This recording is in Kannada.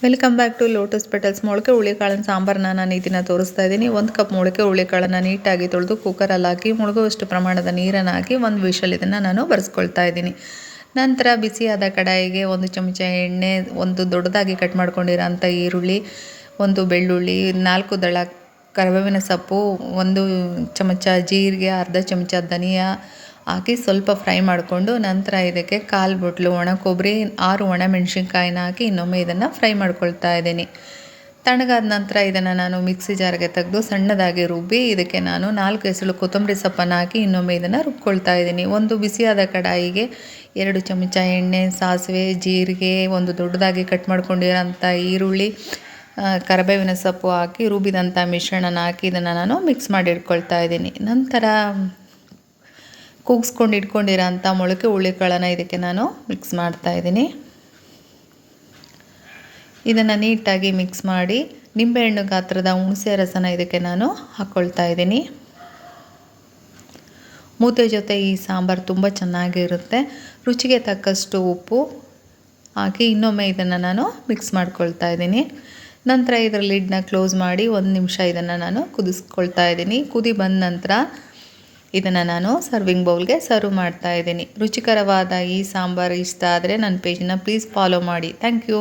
Welcome back to Lotus Petals. ಮೊಳಕೆ ಹುಳಿಕಾಳಿನ ಸಾಂಬಾರನ್ನ ನಾನು ಈ ದಿನ ತೋರಿಸ್ತಾ ಇದ್ದೀನಿ. 1 ಕಪ್ ಮೊಳಕೆ ಹುಳಿಕಾಳನ್ನು ನೀಟಾಗಿ ತೊಳೆದು ಕುಕ್ಕರಲ್ಲಿ ಹಾಕಿ ಮುಳುಗುವಷ್ಟು ಪ್ರಮಾಣದ ನೀರನ್ನು ಹಾಕಿ 1 ವಿಷಲ್ ಇದನ್ನು ನಾನು ಬರೆಸ್ಕೊಳ್ತಾ ಇದ್ದೀನಿ. ನಂತರ ಬಿಸಿಯಾದ ಕಡಾಯಿಗೆ 1 ಚಮಚ ಎಣ್ಣೆ, 1 ದೊಡ್ಡದಾಗಿ ಕಟ್ ಮಾಡ್ಕೊಂಡಿರೋಂಥ ಈರುಳ್ಳಿ, 1 ಬೆಳ್ಳುಳ್ಳಿ, 4 ದಳ ಕರಿಬೇವಿನ ಸೊಪ್ಪು, 1 ಚಮಚ ಜೀರಿಗೆ, ಅರ್ಧ ಚಮಚ ಧನಿಯಾ ಹಾಕಿ ಸ್ವಲ್ಪ ಫ್ರೈ ಮಾಡಿಕೊಂಡು ನಂತರ ಇದಕ್ಕೆ 1/4 ಬೊಟ್ಲು ಒಣ ಕೊಬ್ಬರಿ, 6 ಒಣ ಮೆಣಸಿನ್ಕಾಯಿನ ಹಾಕಿ ಇನ್ನೊಮ್ಮೆ ಇದನ್ನು ಫ್ರೈ ಮಾಡ್ಕೊಳ್ತಾ ಇದ್ದೀನಿ. ತಣ್ಣಗಾದ ನಂತರ ಇದನ್ನು ನಾನು ಮಿಕ್ಸಿ ಜಾರ್ಗೆ ತೆಗೆದು ಸಣ್ಣದಾಗಿ ರುಬ್ಬಿ ಇದಕ್ಕೆ ನಾನು 4 ಎಸಳು ಕೊತ್ತಂಬರಿ ಸೊಪ್ಪನ್ನು ಹಾಕಿ ಇನ್ನೊಮ್ಮೆ ಇದನ್ನು ರುಬ್ಕೊಳ್ತಾ ಇದ್ದೀನಿ. 1 ಬಿಸಿಯಾದ ಕಡಾಯಿಗೆ 2 ಚಮಚ ಎಣ್ಣೆ, ಸಾಸಿವೆ, ಜೀರಿಗೆ, 1 ದೊಡ್ಡದಾಗಿ ಕಟ್ ಮಾಡ್ಕೊಂಡಿರೋಂಥ ಈರುಳ್ಳಿ, ಕರಿಬೇವಿನ ಸೊಪ್ಪು ಹಾಕಿ ರುಬ್ಬಿದಂಥ ಮಿಶ್ರಣನ ಹಾಕಿ ಇದನ್ನು ನಾನು ಮಿಕ್ಸ್ ಮಾಡಿ ಇಟ್ಕೊಳ್ತಾ ಇದ್ದೀನಿ. ನಂತರ ಕೂಗಿಸ್ಕೊಂಡು ಇಟ್ಕೊಂಡಿರೋಂಥ ಮೊಳಕೆ ಹುಳಿಕಾಳನ್ನು ಇದಕ್ಕೆ ನಾನು ಮಿಕ್ಸ್ ಮಾಡ್ತಾ ಇದ್ದೀನಿ. ಇದನ್ನು ನೀಟಾಗಿ ಮಿಕ್ಸ್ ಮಾಡಿ ನಿಂಬೆಹಣ್ಣು ಗಾತ್ರದ ಹುಣಸೆ ರಸನ ಇದಕ್ಕೆ ನಾನು ಹಾಕ್ಕೊಳ್ತಾ ಇದ್ದೀನಿ. ಮುದ್ದೆ ಜೊತೆ ಈ ಸಾಂಬಾರು ತುಂಬ ಚೆನ್ನಾಗಿರುತ್ತೆ. ರುಚಿಗೆ ತಕ್ಕಷ್ಟು ಉಪ್ಪು ಹಾಕಿ ಇನ್ನೊಮ್ಮೆ ಇದನ್ನು ನಾನು ಮಿಕ್ಸ್ ಮಾಡ್ಕೊಳ್ತಾ ಇದ್ದೀನಿ. ನಂತರ ಇದರ ಲಿಡ್ನ ಕ್ಲೋಸ್ ಮಾಡಿ 1 ನಿಮಿಷ ಇದನ್ನು ನಾನು ಕುದಿಸ್ಕೊಳ್ತಾ ಇದ್ದೀನಿ. ಕುದಿ ಬಂದ ನಂತರ ಇದನ್ನು ನಾನು ಸರ್ವಿಂಗ್ ಬೌಲ್ಗೆ ಸರ್ವ್ ಮಾಡ್ತಾ ಇದ್ದೀನಿ. ರುಚಿಕರವಾದ ಈ ಸಾಂಬಾರು ಇಷ್ಟ ಆದರೆ ನನ್ನ ಪೇಜನ್ನ ಪ್ಲೀಸ್ ಫಾಲೋ ಮಾಡಿ. Thank you.